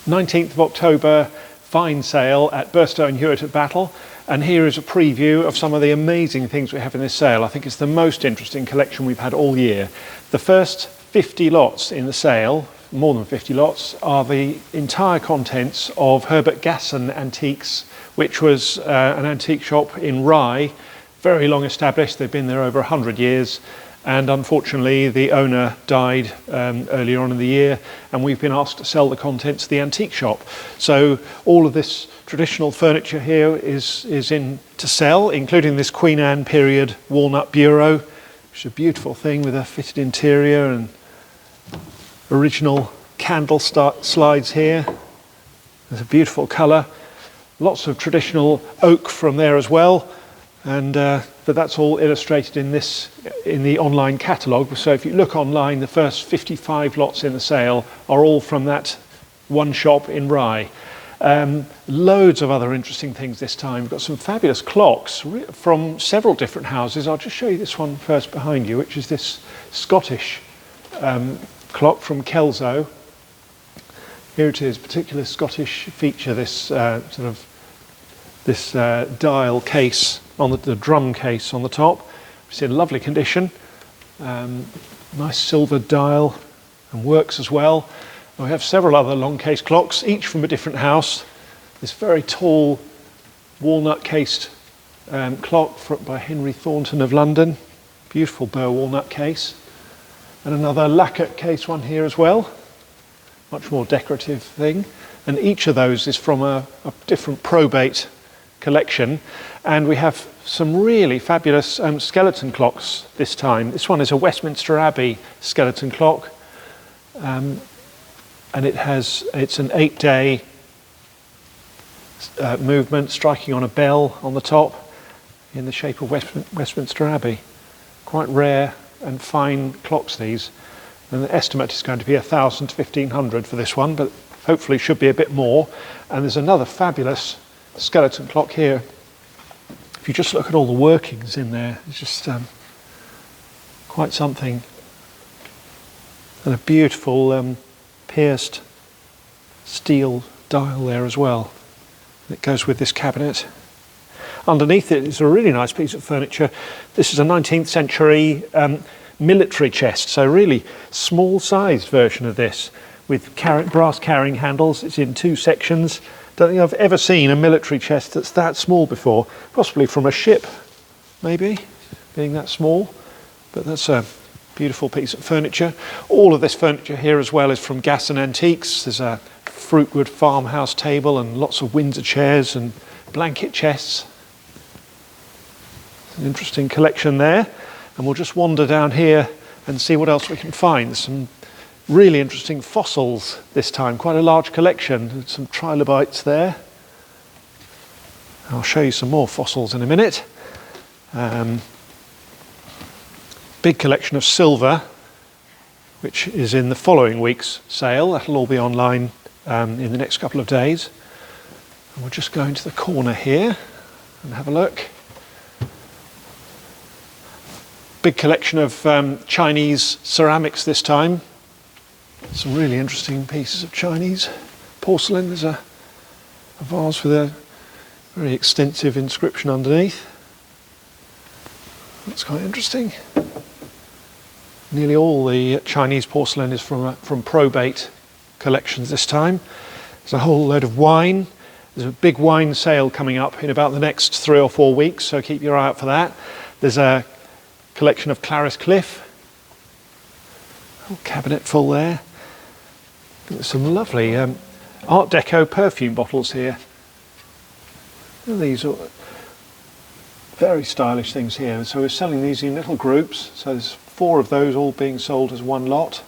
19th of October fine sale at Burstow and Hewitt at Battle, and here is a preview of some of the amazing things we have in this sale. I think it's the most interesting collection we've had all year. The first 50 lots in the sale, more than 50 lots, are the entire contents of Herbert Gasson Antiques, which was an antique shop in Rye, very long established. They've been there over 100 years. And unfortunately, the owner died earlier on in the year, and we've been asked to sell the contents of the antique shop. So all of this traditional furniture here is in to sell, including this Queen Anne period walnut bureau, which is a beautiful thing with a fitted interior and original candle slides here. There's a beautiful colour. Lots of traditional oak from there as well. And but that's all illustrated in the online catalogue. So if you look online, the first 55 lots in the sale are all from that one shop in Rye. Loads of other interesting things this time. We've got some fabulous clocks from several different houses. I'll just show you this one first behind you, which is this Scottish clock from Kelso. Here it is, particular Scottish feature, this dial case on the drum case on the top. It's in lovely condition. Nice silver dial and works as well. And we have several other long case clocks, each from a different house. This very tall walnut cased clock by Henry Thornton of London. Beautiful burr walnut case. And another lacquer case one here as well. Much more decorative thing. And each of those is from a different probate collection, and we have some really fabulous skeleton clocks this time. This one is a Westminster Abbey skeleton clock, and it's an 8-day movement, striking on a bell on the top in the shape of Westminster Abbey. Quite rare and fine clocks these, and the estimate is going to be 1,000 to 1,500 for this one, but hopefully should be a bit more. And there's another fabulous skeleton clock here. If you just look at all the workings in there, it's just quite something. And a beautiful pierced steel dial there as well. It goes with this cabinet. Underneath it is a really nice piece of furniture. This is a 19th century military chest, so really small sized version of this with brass carrying handles. It's in two sections. Don't think I've ever seen a military chest that's that small before, possibly from a ship, maybe, being that small. But that's a beautiful piece of furniture. All of this furniture here as well is from Gasson Antiques. There's a fruitwood farmhouse table and lots of Windsor chairs and blanket chests. An interesting collection there. And we'll just wander down here and see what else we can find. Some really interesting fossils this time, quite a large collection, some trilobites there. I'll show you some more fossils in a minute. Big collection of silver, which is in the following week's sale. That'll all be online in the next couple of days. And we'll just go into the corner here and have a look. Big collection of Chinese ceramics this time. Some really interesting pieces of Chinese porcelain. There's a vase with a very extensive inscription underneath. That's quite interesting. Nearly all the Chinese porcelain is from probate collections this time. There's a whole load of wine. There's a big wine sale coming up in about the next 3 or 4 weeks, so keep your eye out for that. There's a collection of Clarice Cliff. A whole cabinet full there. There's some lovely Art Deco perfume bottles here. These are very stylish things here. So we're selling these in little groups. So there's 4 of those all being sold as one lot.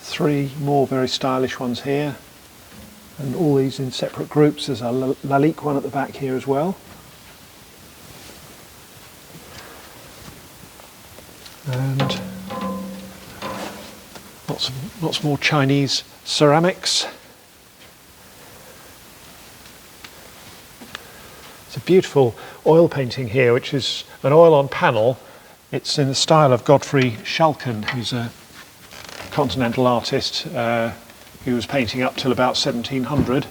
3 more very stylish ones here. And all these in separate groups. There's a Lalique one at the back here as well. And lots more Chinese ceramics. It's a beautiful oil painting here, which is an oil on panel. It's in the style of Godfrey Schalken, who's a continental artist, He was painting up till about 1700.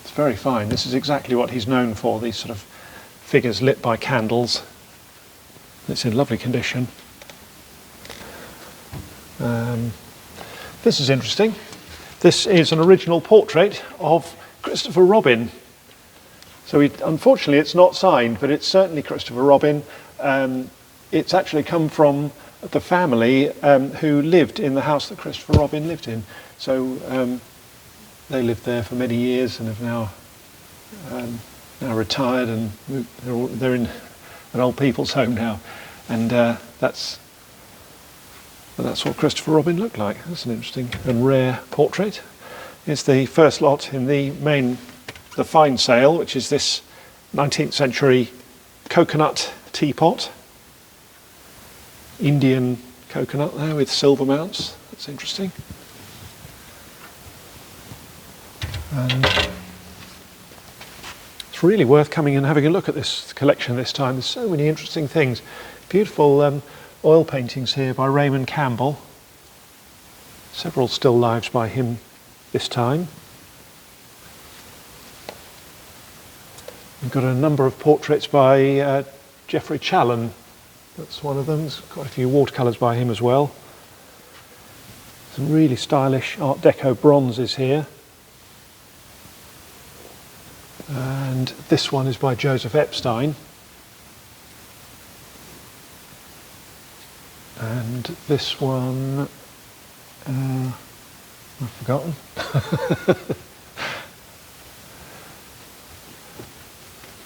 It's very fine. This is exactly what he's known for, these sort of figures lit by candles. It's in lovely condition. This is interesting. This is an original portrait of Christopher Robin. So unfortunately it's not signed, but it's certainly Christopher Robin. It's actually come from the family who lived in the house that Christopher Robin lived in. So they lived there for many years and have now retired, and they're in an old people's home now. And that's what Christopher Robin looked like. That's an interesting and rare portrait. It's the first lot in the fine sale, which is this 19th century coconut teapot. Indian coconut there with silver mounts. That's interesting. And it's really worth coming and having a look at this collection this time. There's so many interesting things. Beautiful oil paintings here by Raymond Campbell. Several still lives by him this time. We've got a number of portraits by Geoffrey Challen. That's one of them. There's quite a few watercolours by him as well. Some really stylish Art Deco bronzes here. And this one is by Joseph Epstein. And this one, I've forgotten.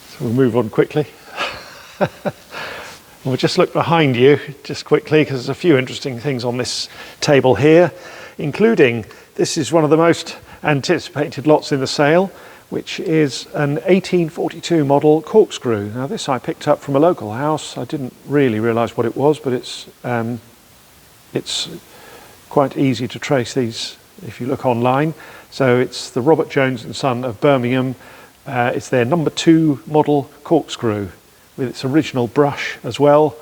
So we'll move on quickly. We'll just look behind you just quickly, because there's a few interesting things on this table here, including this is one of the most anticipated lots in the sale, which is an 1842 model corkscrew. Now this I picked up from a local house. I didn't really realise what it was, but it's quite easy to trace these if you look online. So it's the Robert Jones and Son of Birmingham. It's their number 2 model corkscrew with its original brush as well.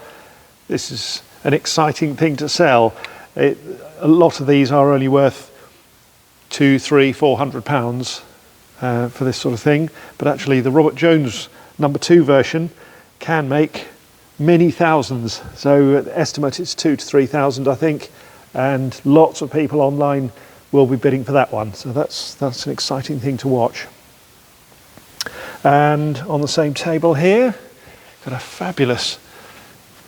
This is an exciting thing to sell. A lot of these are only worth £200, £300, £400 for this sort of thing, but actually the Robert Jones number 2 version can make many thousands. So estimate it's 2,000 to 3,000, I think, and lots of people online will be bidding for that one. So that's an exciting thing to watch. And on the same table here, got a fabulous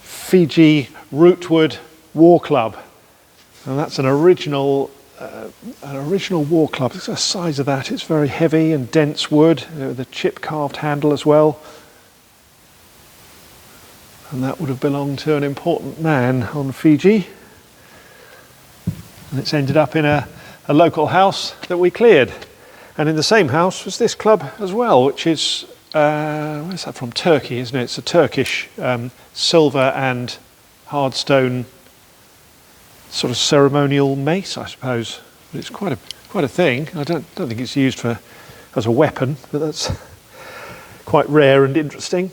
Fiji rootwood war club, and that's an original war club. It's the size of that. It's very heavy and dense wood, the chip carved handle as well, and that would have belonged to an important man on Fiji, and it's ended up in a local house that we cleared. And in the same house was this club as well, which is where's that from? Turkey, isn't it? It's a Turkish silver and hard stone sort of ceremonial mace, I suppose. But it's quite a thing. I don't think it's used as a weapon, but that's quite rare and interesting.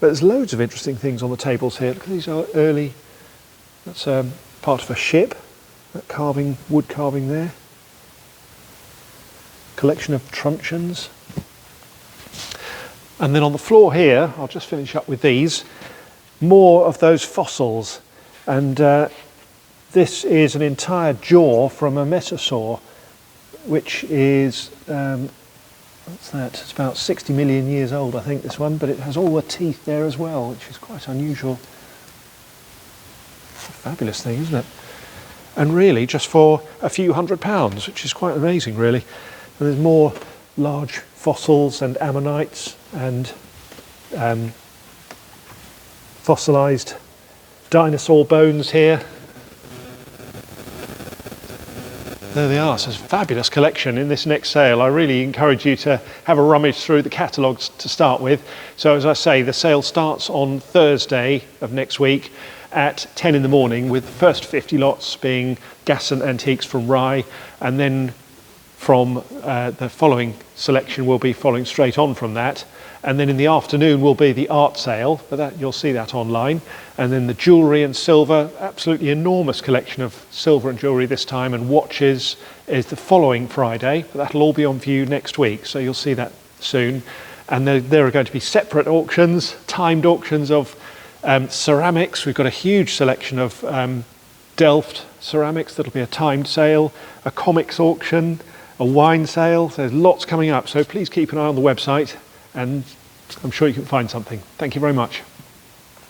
But there's loads of interesting things on the tables here. Look at these are early. That's part of a ship. That carving, wood carving there. Collection of truncheons. And then on the floor here, I'll just finish up with these, more of those fossils. And this is an entire jaw from a mesosaur, which is, what's that? It's about 60 million years old, I think, this one, but it has all the teeth there as well, which is quite unusual. It's a fabulous thing, isn't it? And really, just for a few £100, which is quite amazing, really. And there's more large fossils and ammonites and fossilised dinosaur bones here. There they are. So it's a fabulous collection in this next sale. I really encourage you to have a rummage through the catalogues to start with. So as I say, the sale starts on Thursday of next week at 10 in the morning, with the first 50 lots being Gasson Antiques from Rye, and then from the following selection will be following straight on from that. And then in the afternoon will be the art sale, but that, you'll see that online. And then the jewellery and silver, absolutely enormous collection of silver and jewellery this time, and watches is the following Friday, but that'll all be on view next week, so you'll see that soon. And there are going to be separate auctions, timed auctions of ceramics. We've got a huge selection of Delft ceramics that'll be a timed sale, a comics auction, a wine sale. So there's lots coming up, so please keep an eye on the website and I'm sure you can find something. Thank you very much.